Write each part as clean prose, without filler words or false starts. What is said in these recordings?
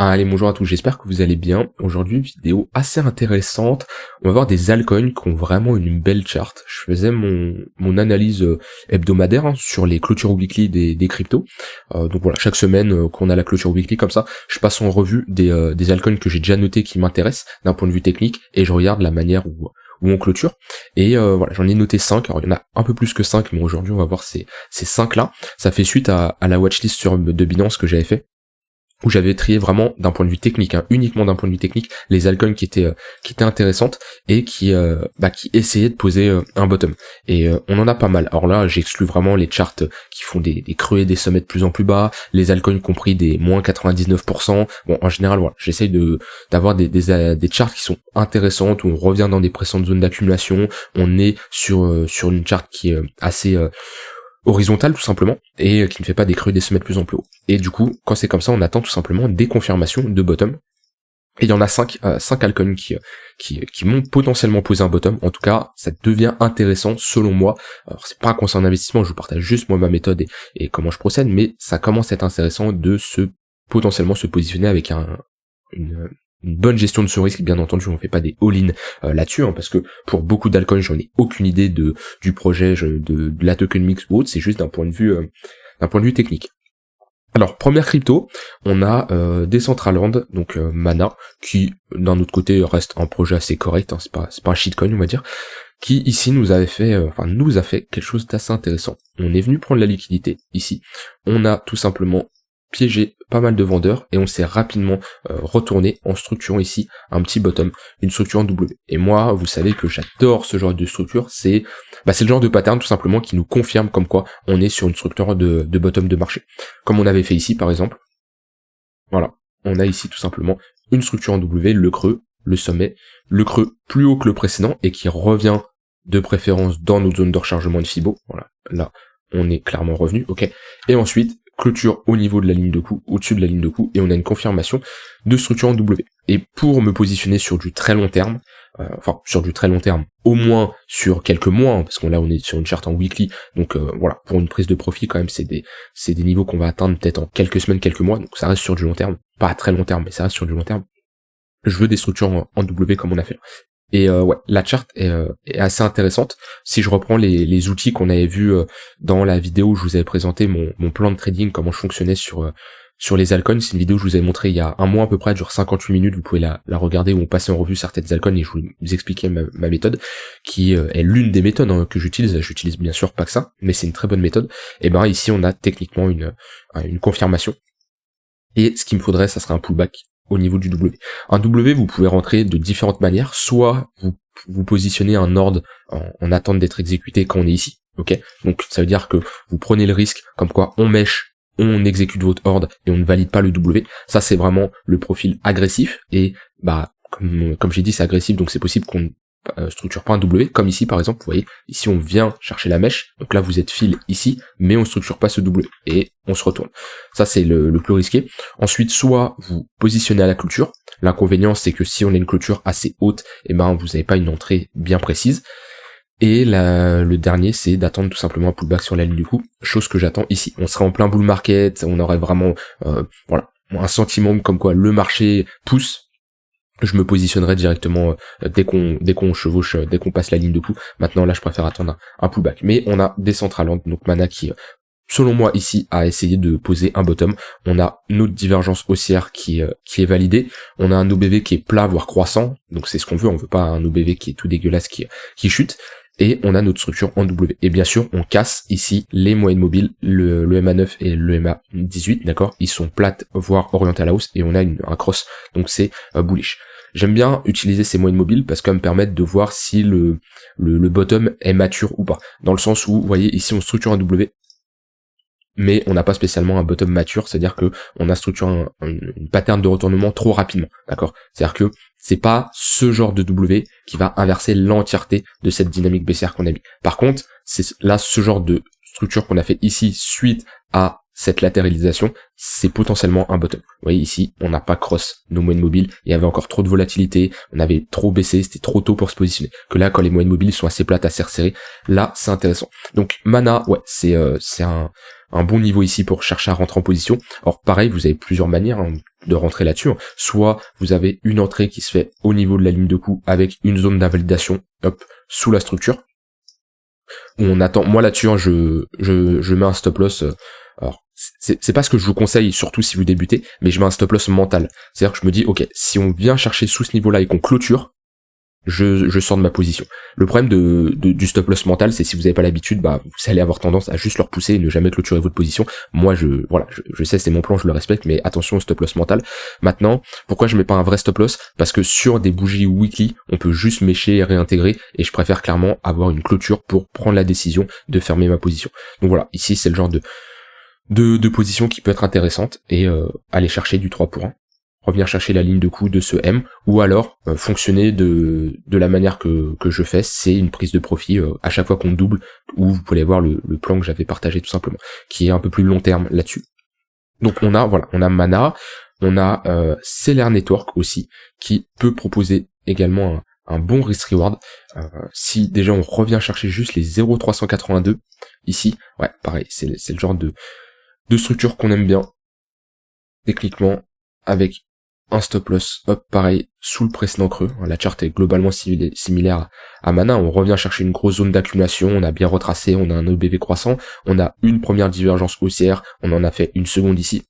Allez, bonjour à tous, j'espère que vous allez bien. Aujourd'hui, vidéo assez intéressante. On va voir des altcoins qui ont vraiment une belle charte. Je faisais mon analyse hebdomadaire sur les clôtures weekly des cryptos. Donc voilà, chaque semaine qu'on a la clôture weekly comme ça, je passe en revue des altcoins que j'ai déjà notés qui m'intéressent d'un point de vue technique et je regarde la manière où on clôture. Et voilà, j'en ai noté 5. Alors il y en a un peu plus que 5, mais aujourd'hui on va voir ces 5 là. Ça fait suite à la watchlist de Binance que j'avais fait, où j'avais trié vraiment d'un point de vue technique, uniquement d'un point de vue technique, les altcoins qui étaient intéressantes et qui essayaient de poser un bottom. Et on en a pas mal. Alors là, j'exclus vraiment les charts qui font des creux et des sommets de plus en plus bas, les altcoins compris des moins 99%. Bon, en général, voilà, j'essaye d'avoir des charts qui sont intéressantes, où on revient dans des précédentes zones d'accumulation, on est sur une charte qui est assez horizontale tout simplement, et qui ne fait pas des creux et des sommets de plus en plus haut. Et du coup, quand c'est comme ça, on attend tout simplement des confirmations de bottom. Et il y en a 5 altcoins qui m'ont potentiellement posé un bottom. En tout cas, ça devient intéressant selon moi. Alors c'est pas un conseil en investissement, je vous partage juste moi ma méthode et comment je procède, mais ça commence à être intéressant de potentiellement se positionner avec une bonne gestion de ce risque. Bien entendu, on fait pas des all-in là-dessus, parce que pour beaucoup d'altcoins, j'en ai aucune idée du projet, de la token mix ou autre, c'est juste d'un point de vue technique. Alors, première crypto, on a Decentraland, donc Mana, qui d'un autre côté reste un projet assez correct, c'est pas un shitcoin on va dire, qui ici nous a fait quelque chose d'assez intéressant. On est venu prendre la liquidité ici, on a tout simplement piégé pas mal de vendeurs et on s'est rapidement retourné en structurant ici un petit bottom, une structure en W. Et moi, vous savez que j'adore ce genre de structure, c'est le genre de pattern tout simplement qui nous confirme comme quoi on est sur une structure de bottom de marché. Comme on avait fait ici par exemple. Voilà, on a ici tout simplement une structure en W, le creux, le sommet, le creux plus haut que le précédent et qui revient de préférence dans notre zone de rechargement de Fibo. Voilà, là on est clairement revenu, ok. Et ensuite, clôture au niveau de la ligne de coup, au-dessus de la ligne de coup, et on a une confirmation de structure en W. Et pour me positionner sur du très long terme, au moins sur quelques mois, parce qu'on on est sur une charte en weekly, donc voilà, pour une prise de profit quand même, c'est des niveaux qu'on va atteindre peut-être en quelques semaines, quelques mois, donc ça reste sur du long terme, pas à très long terme, mais ça reste sur du long terme. Je veux des structures en W comme on a fait. Et la charte est assez intéressante. Si je reprends les outils qu'on avait vus dans la vidéo où je vous avais présenté mon plan de trading, comment je fonctionnais sur les altcoins, c'est une vidéo que je vous avais montré il y a un mois à peu près, elle dure 58 minutes, vous pouvez la regarder, où on passait en revue certaines altcoins et je vous expliquais ma méthode, qui est l'une des méthodes que j'utilise bien sûr pas que ça, mais c'est une très bonne méthode. Et ben ici on a techniquement une confirmation, et ce qu'il me faudrait, ça serait un pullback au niveau du W. Un W, vous pouvez rentrer de différentes manières, soit vous positionnez un ordre en attente d'être exécuté quand on est ici, ok. Donc ça veut dire que vous prenez le risque, comme quoi on mèche, on exécute votre ordre et on ne valide pas le W. Ça c'est vraiment le profil agressif, et comme j'ai dit c'est agressif, donc c'est possible qu'on structure pas un W, comme ici par exemple, vous voyez, ici on vient chercher la mèche, donc là vous êtes fil ici, mais on structure pas ce W, et on se retourne. Ça c'est le plus risqué. Ensuite, soit vous positionnez à la clôture, l'inconvénient c'est que si on a une clôture assez haute, vous n'avez pas une entrée bien précise, et le dernier c'est d'attendre tout simplement un pullback sur la ligne du coup, chose que j'attends ici. On serait en plein bull market, on aurait vraiment un sentiment comme quoi le marché pousse, je me positionnerai directement dès qu'on chevauche, dès qu'on passe la ligne de coup. Maintenant là je préfère attendre un pullback. Mais on a Decentraland, donc Mana, qui selon moi ici a essayé de poser un bottom. On a notre divergence haussière qui est validée. On a un OBV qui est plat voire croissant, donc c'est ce qu'on veut pas un OBV qui est tout dégueulasse qui chute. Et on a notre structure en W. Et bien sûr, on casse ici les moyennes mobiles, le MA9 et le MA18, d'accord. Ils sont plates, voire orientés à la hausse, et on a un cross, donc c'est bullish. J'aime bien utiliser ces moyennes mobiles parce qu'elles me permettent de voir si le bottom est mature ou pas. Dans le sens où, vous voyez, ici on structure un W, mais on n'a pas spécialement un bottom mature, c'est-à-dire que on a structuré une pattern de retournement trop rapidement, d'accord. C'est-à-dire que c'est pas ce genre de W qui va inverser l'entièreté de cette dynamique baissière qu'on a mis. Par contre, c'est là ce genre de structure qu'on a fait ici suite à cette latéralisation, c'est potentiellement un bottom. Vous voyez ici, on n'a pas cross nos moyennes mobiles, il y avait encore trop de volatilité, on avait trop baissé, c'était trop tôt pour se positionner. Que là, quand les moyennes mobiles sont assez plates, assez resserrées, là, c'est intéressant. Donc Mana, ouais, c'est un bon niveau ici pour chercher à rentrer en position. Alors pareil, vous avez plusieurs manières de rentrer là-dessus. Soit vous avez une entrée qui se fait au niveau de la ligne de coup avec une zone d'invalidation, hop, sous la structure. Où on attend. Moi là-dessus, je mets un stop loss. Alors c'est pas ce que je vous conseille, surtout si vous débutez, mais je mets un stop loss mental. C'est-à-dire que je me dis, ok, si on vient chercher sous ce niveau-là et qu'on clôture, je sors de ma position. Le problème du stop loss mental, c'est si vous n'avez pas l'habitude, vous allez avoir tendance à juste le repousser et ne jamais clôturer votre position. Moi, je sais, c'est mon plan, je le respecte, mais attention au stop loss mental. Maintenant, pourquoi je mets pas un vrai stop loss? Parce que sur des bougies weekly, on peut juste mécher et réintégrer, et je préfère clairement avoir une clôture pour prendre la décision de fermer ma position. Donc voilà, ici, c'est le genre de position qui peut être intéressante, et aller chercher du 3 pour 1. Revenir chercher la ligne de coup de ce M, ou alors fonctionner de la manière que je fais, c'est une prise de profit à chaque fois qu'on double, où vous pouvez voir le plan que j'avais partagé tout simplement, qui est un peu plus long terme là-dessus. Donc on a Mana, on a Seller Network aussi, qui peut proposer également un bon risk reward. Si déjà on revient chercher juste les 0,382 ici, ouais pareil, c'est le genre de structure qu'on aime bien techniquement, avec un stop loss, hop, pareil, sous le précédent creux. La charte est globalement similaire à Mana. On revient chercher une grosse zone d'accumulation, on a bien retracé, on a un EBV croissant, on a une première divergence haussière, on en a fait une seconde ici.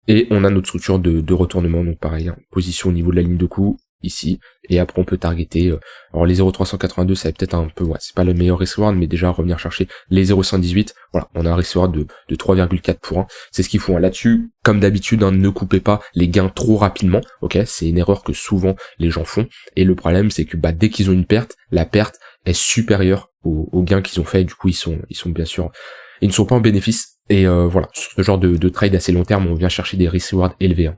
Et on a notre structure de retournement, donc pareil, position au niveau de la ligne de coup, ici, et après on peut targeter, alors les 0,382 ça va peut-être un peu, c'est pas le meilleur risk reward, mais déjà revenir chercher les 0,118, voilà, on a un risk reward de 3,4 pour 1, c'est ce qu'il faut, là-dessus, comme d'habitude, ne coupez pas les gains trop rapidement, ok, c'est une erreur que souvent les gens font, et le problème c'est que dès qu'ils ont une perte, la perte est supérieure aux gains qu'ils ont fait, et du coup ils sont bien sûr, ils ne sont pas en bénéfice. Et voilà, sur ce genre de trade assez long terme, on vient chercher des risk rewards élevés.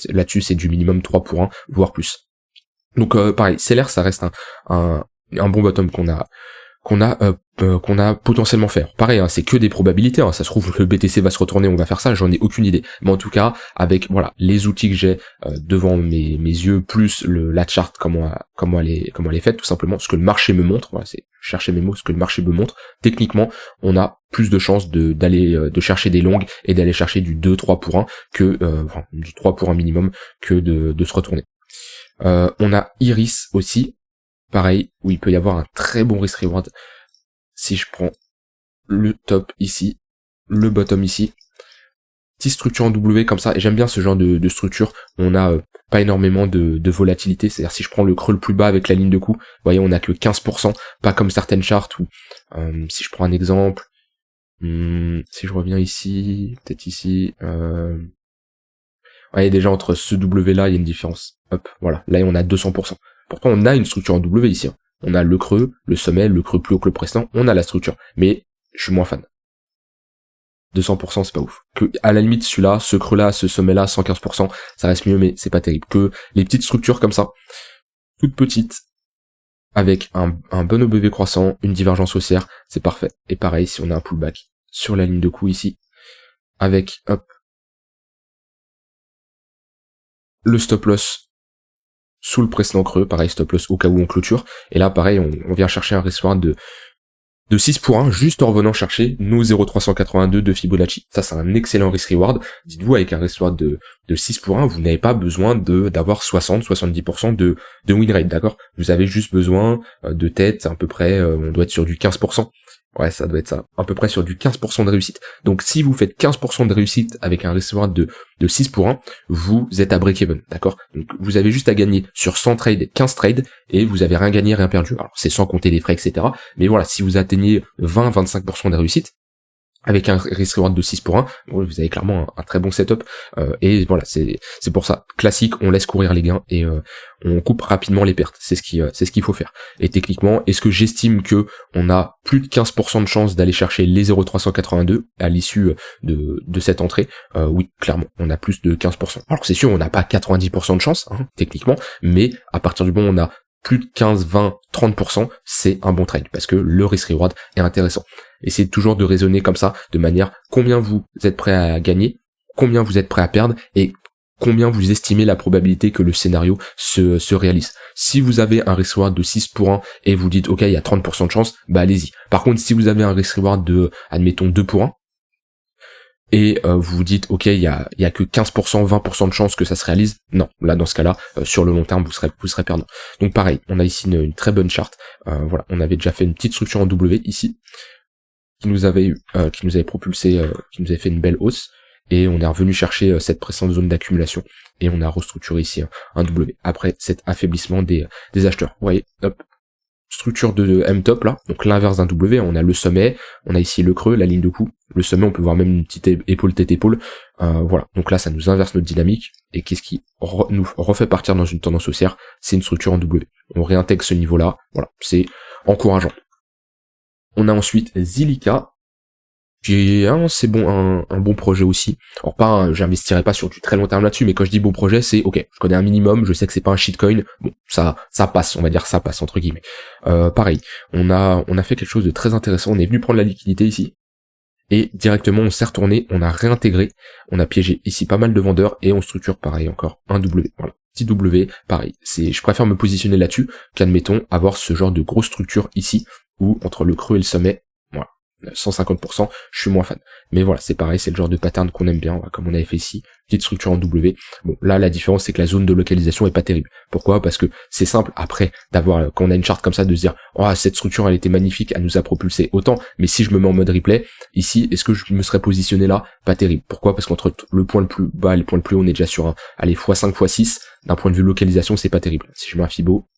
Là-dessus, c'est du minimum 3 pour 1, voire plus. Donc pareil, Seller, ça reste un bon bottom qu'on a potentiellement fait. Pareil, c'est que des probabilités, ça se trouve le BTC va se retourner, on va faire ça, j'en ai aucune idée. Mais en tout cas, avec les outils que j'ai devant mes yeux, plus la chart, comment elle est faite, tout simplement, ce que le marché me montre, c'est chercher mes mots, ce que le marché me montre, techniquement, on a plus de chances de chercher des longues et d'aller chercher du 2-3 pour 1 que du 3 pour 1 minimum que de se retourner. On a Iris aussi, pareil, où il peut y avoir un très bon risk reward. Si je prends le top ici, le bottom ici, petite structure en W comme ça, et j'aime bien ce genre de structure, on a pas énormément de volatilité, c'est-à-dire si je prends le creux le plus bas avec la ligne de coup, vous voyez on a que 15%, pas comme certaines chartes où, si je prends un exemple, si je reviens ici, peut-être ici, voyez déjà entre ce W là il y a une différence, hop, voilà, là on a 200%. Pourtant on a une structure en W ici, on a le creux, le sommet, le creux plus haut que le précédent, on a la structure, mais je suis moins fan. 200% c'est pas ouf. Que à la limite celui-là, ce creux-là, ce sommet-là, 115%, ça reste mieux, mais c'est pas terrible. Que les petites structures comme ça, toutes petites, avec un bon OBV croissant, une divergence haussière, c'est parfait. Et pareil, si on a un pullback sur la ligne de coup ici, avec hop le stop loss sous le précédent creux, pareil stop loss au cas où on clôture, et là pareil on vient chercher un risk reward de 6 pour 1, juste en revenant chercher nos 0,382 de Fibonacci. Ça, c'est un excellent risk reward. Dites-vous, avec un risk reward de 6 pour 1, vous n'avez pas besoin d'avoir 60-70% de win rate, d'accord? Vous avez juste besoin de tête, à peu près, on doit être sur du 15%. Ouais, ça doit être ça. À peu près sur du 15% de réussite. Donc, si vous faites 15% de réussite avec un risk reward de 6 pour 1, vous êtes à break-even, d'accord? Donc, vous avez juste à gagner sur 100 trades, 15 trades, et vous avez rien gagné, rien perdu. Alors, c'est sans compter les frais, etc. Mais voilà, si vous atteignez 20-25% de réussite, avec un risk reward de 6 pour 1, vous avez clairement un très bon setup, et voilà, c'est pour ça, classique, on laisse courir les gains, et on coupe rapidement les pertes, c'est ce qu'il faut faire. Et techniquement, est-ce que j'estime que on a plus de 15% de chance d'aller chercher les 0,382 à l'issue de cette entrée? Oui, clairement, on a plus de 15%. Alors c'est sûr, on n'a pas 90% de chance, techniquement, mais à partir du moment où on a plus de 15, 20, 30%, c'est un bon trade, parce que le risk reward est intéressant. Essayez toujours de raisonner comme ça, de manière combien vous êtes prêt à gagner, combien vous êtes prêt à perdre, et combien vous estimez la probabilité que le scénario se réalise. Si vous avez un risk reward de 6 pour 1 et vous dites ok il y a 30% de chance, bah allez-y. Par contre si vous avez un risk reward de admettons 2 pour 1 et vous vous dites ok il y a que 15%, 20% de chance que ça se réalise, non, là dans ce cas-là, sur le long terme vous serez perdant. Donc pareil, on a ici une très bonne charte, voilà, on avait déjà fait une petite structure en W ici, qui nous avait propulsé, qui nous avait fait une belle hausse, et on est revenu chercher cette précédente zone d'accumulation, et on a restructuré ici un W, après cet affaiblissement des acheteurs. Vous voyez, hop, structure de M-top là, donc l'inverse d'un W, on a le sommet, on a ici le creux, la ligne de coup, le sommet on peut voir même une petite épaule tête épaule, voilà, donc là ça nous inverse notre dynamique, et qu'est-ce qui nous refait partir dans une tendance haussière, c'est une structure en W. On réintègre ce niveau là, voilà, c'est encourageant. On a ensuite Zilliqa, qui est c'est bon, un bon projet aussi. Alors pas, j'investirai pas sur du très long terme là-dessus, mais quand je dis bon projet, c'est ok, je connais un minimum, je sais que c'est pas un shitcoin, bon, ça passe, on va dire ça passe entre guillemets. Pareil, on a fait quelque chose de très intéressant, on est venu prendre la liquidité ici, et directement on s'est retourné, on a réintégré, on a piégé ici pas mal de vendeurs, et on structure pareil encore, un W, voilà. Petit W, pareil, je préfère me positionner là-dessus, qu'admettons avoir ce genre de grosse structure ici, où entre le creux et le sommet, voilà, 150%, je suis moins fan. Mais voilà, c'est pareil, c'est le genre de pattern qu'on aime bien, comme on avait fait ici, petite structure en W. Bon, là, la différence, c'est que la zone de localisation est pas terrible. Pourquoi? Parce que c'est simple, après, d'avoir, quand on a une charte comme ça, de se dire, oh, cette structure, elle était magnifique, elle nous a propulsé autant, mais si je me mets en mode replay, ici, est-ce que je me serais positionné là? Pas terrible. Pourquoi? Parce qu'entre le point le plus bas et le point le plus haut, on est déjà sur x5, x6, d'un point de vue localisation, c'est pas terrible. Si je mets un Fibo,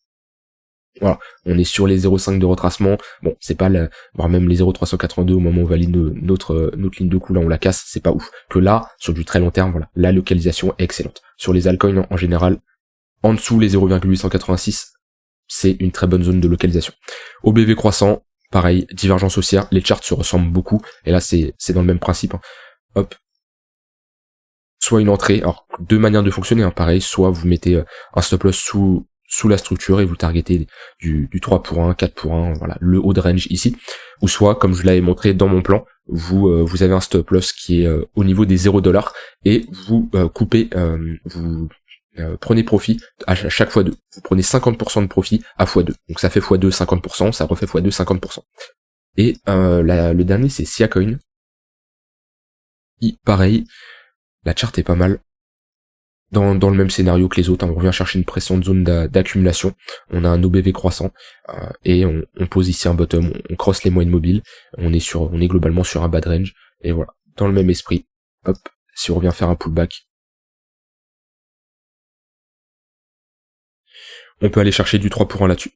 voilà, on est sur les 0,5 de retracement, bon, c'est pas voire même les 0,382 au moment où on valide notre ligne de coup, là on la casse, c'est pas ouf. Que là, sur du très long terme, voilà, la localisation est excellente. Sur les altcoins en général, en dessous les 0,886, c'est une très bonne zone de localisation. Au BV croissant, pareil, divergence haussière, les charts se ressemblent beaucoup, et là c'est dans le même principe, hein. Hop. Soit une entrée, alors deux manières de fonctionner, hein, pareil, soit vous mettez un stop loss sous la structure et vous targetez du 3 pour 1, 4 pour 1, voilà, le haut de range ici, ou soit, comme je l'avais montré dans mon plan, vous avez un stop loss qui est au niveau des 0$ et vous coupez, vous prenez profit à chaque fois 2. Vous prenez 50% de profit à x2. Donc ça fait x2 50%, ça refait x2 50%. Et le dernier c'est Siacoin, qui pareil, la charte est pas mal. Dans le même scénario que les autres, hein, on revient chercher une précédente zone d'accumulation, on a un OBV croissant, et on pose ici un bottom, on crosse les moyennes mobiles, on est globalement sur un bad range, et voilà, dans le même esprit, hop, si on revient faire un pullback, on peut aller chercher du 3 pour 1 là-dessus.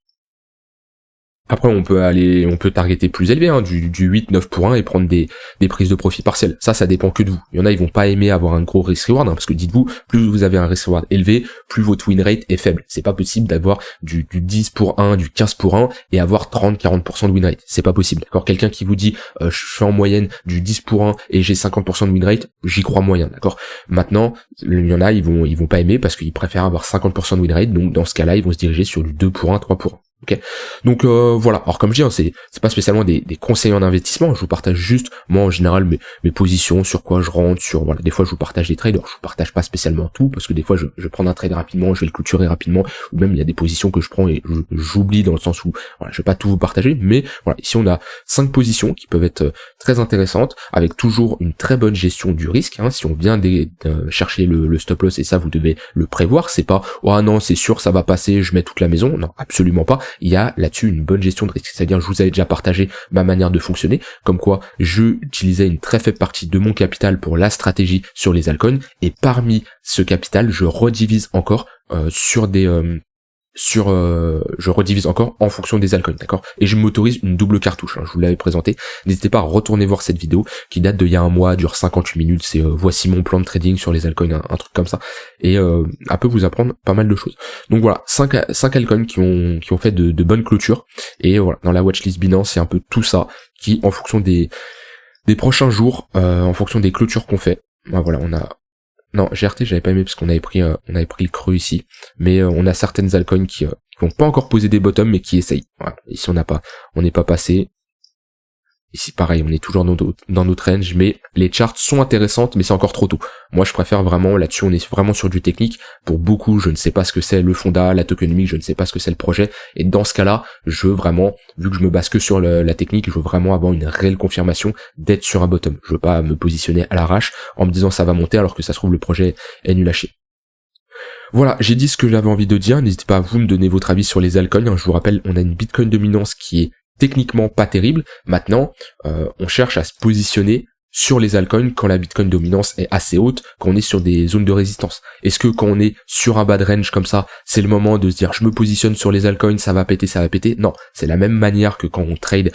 Après, on peut targeter plus élevé, hein, du 8, 9 pour 1 et prendre des prises de profit partielles. Ça dépend que de vous. Il y en a, ils vont pas aimer avoir un gros risk reward, hein, parce que dites-vous, plus vous avez un risk reward élevé, plus votre win rate est faible. C'est pas possible d'avoir du 10 pour 1, du 15 pour 1 et avoir 30, 40% de win rate. C'est pas possible. D'accord? Quelqu'un qui vous dit, je fais en moyenne du 10 pour 1 et j'ai 50% de win rate, j'y crois moyen. D'accord? Maintenant, il y en a, ils vont pas aimer parce qu'ils préfèrent avoir 50% de win rate. Donc, dans ce cas-là, ils vont se diriger sur du 2 pour 1, 3 pour 1. Okay. Donc voilà, alors comme je dis, hein, c'est pas spécialement des conseils en investissement, je vous partage juste, moi en général, mes positions, sur quoi je rentre, voilà, des fois je vous partage des trades, alors je vous partage pas spécialement tout, parce que des fois je vais prendre un trade rapidement, je vais le clôturer rapidement, ou même il y a des positions que je prends et j'oublie dans le sens où, voilà, je vais pas tout vous partager, mais voilà, ici on a 5 positions qui peuvent être très intéressantes, avec toujours une très bonne gestion du risque, hein, si on vient chercher le stop loss, et ça vous devez le prévoir, c'est pas, oh non, c'est sûr, ça va passer, je mets toute la maison, non, absolument pas. Il y a là-dessus une bonne gestion de risque, c'est-à-dire je vous avais déjà partagé ma manière de fonctionner, comme quoi je utilisais une très faible partie de mon capital pour la stratégie sur les altcoins, et parmi ce capital, je redivise encore je redivise encore en fonction des altcoins, d'accord? Et je m'autorise une double cartouche, hein, je vous l'avais présenté. N'hésitez pas à retourner voir cette vidéo qui date d'il y a un mois, dure 58 minutes, c'est voici mon plan de trading sur les altcoins, un truc comme ça, et un peu vous apprendre pas mal de choses. Donc voilà, 5 altcoins qui ont fait de bonnes clôtures, et voilà, dans la watchlist Binance, c'est un peu tout ça qui, en fonction des prochains jours, en fonction des clôtures qu'on fait, voilà, on a... Non, GRT, j'avais pas aimé parce qu'on avait pris le creux ici, mais on a certaines altcoins qui vont pas encore poser des bottoms, mais qui essayent. Voilà. Ici on n'est pas passé. Ici pareil, on est toujours dans notre range, mais les charts sont intéressantes, mais c'est encore trop tôt. Moi je préfère vraiment, là-dessus on est vraiment sur du technique. Pour beaucoup, je ne sais pas ce que c'est le fonda, la tokenomics, je ne sais pas ce que c'est le projet, et dans ce cas-là, je veux vraiment, vu que je me base que sur la technique, je veux vraiment avoir une réelle confirmation d'être sur un bottom. Je veux pas me positionner à l'arrache en me disant ça va monter alors que ça se trouve le projet est nul à chier. Voilà, j'ai dit ce que j'avais envie de dire, n'hésitez pas à vous me donner votre avis sur les altcoins, hein. Je vous rappelle, on a une Bitcoin dominance qui est techniquement pas terrible. Maintenant, on cherche à se positionner sur les altcoins quand la Bitcoin dominance est assez haute, quand on est sur des zones de résistance. Est-ce que quand on est sur un bas de range comme ça, c'est le moment de se dire je me positionne sur les altcoins, ça va péter? Non, c'est la même manière que quand on trade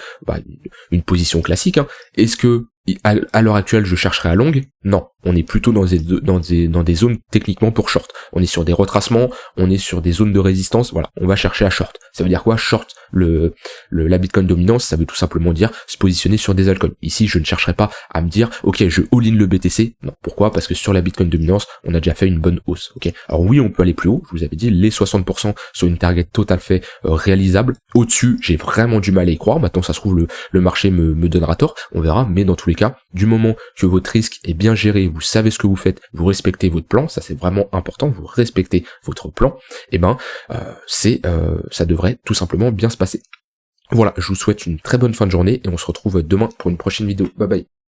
une position classique, hein. Est-ce que à l'heure actuelle je chercherai à long? Non, on est plutôt dans des zones techniquement pour short. On est sur des retracements, on est sur des zones de résistance, voilà, on va chercher à short. Ça veut dire quoi? Short la Bitcoin dominance, ça veut tout simplement dire se positionner sur des altcoins. Ici, je ne chercherai pas à me dire, ok, je all-in le BTC. Non, pourquoi? Parce que sur la Bitcoin dominance, on a déjà fait une bonne hausse, ok? Alors oui, on peut aller plus haut, je vous avais dit, les 60% sur une target total fait réalisable. Au-dessus, j'ai vraiment du mal à y croire. Maintenant, ça se trouve, le marché me donnera tort, on verra, mais dans tous les cas, du moment que votre risque est bien géré, vous savez ce que vous faites, vous respectez votre plan, ça c'est vraiment important, vous respectez votre plan, et ça devrait tout simplement bien se passer. Voilà, je vous souhaite une très bonne fin de journée et on se retrouve demain pour une prochaine vidéo. Bye bye.